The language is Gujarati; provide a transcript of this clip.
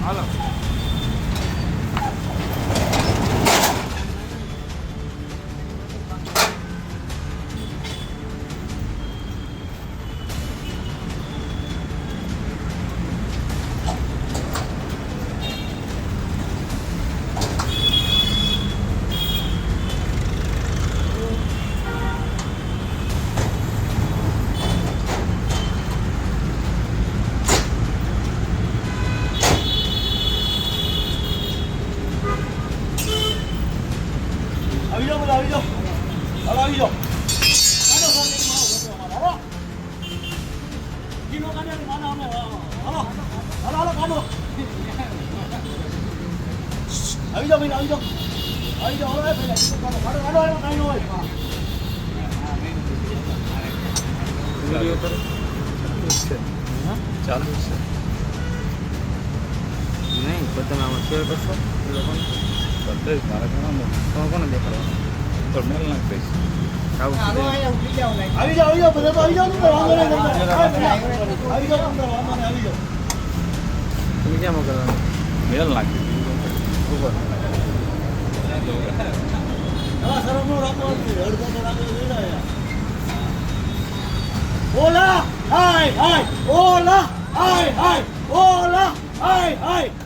હાલો આવી જાઓ બધા આવી જાઓ હાલો આવી જાઓ હાલો કિલો કાઢ્યા માના અમે હાલો હાલો હાલો કાઢો આવી જાઓ ભાઈ આવી જાઓ હાલો ભાઈ કાઢો કાઢો કાઢો કાઈ ન હોય વિડિયો કરો ચાલુ છે નહીં તમે આમાં શેર કરશો લોકોને બસ મારા ઘણા કોને દેખાડવા તો મેલ નાખ દઈશ આવી જાઓ બધા આવી જાઓ ને વાંધો નહીં આવી જાઓ અંદર વાંધો નહીં આવી જાઓ તમે ક્યાં મોકલવાનું મેલ નાખી ઉપર હા સરમ નો રાખવાનું અડધો તો રાખી દેડા ઓલા હાય હાય ઓલા હાય હાય ઓલા હાય હાય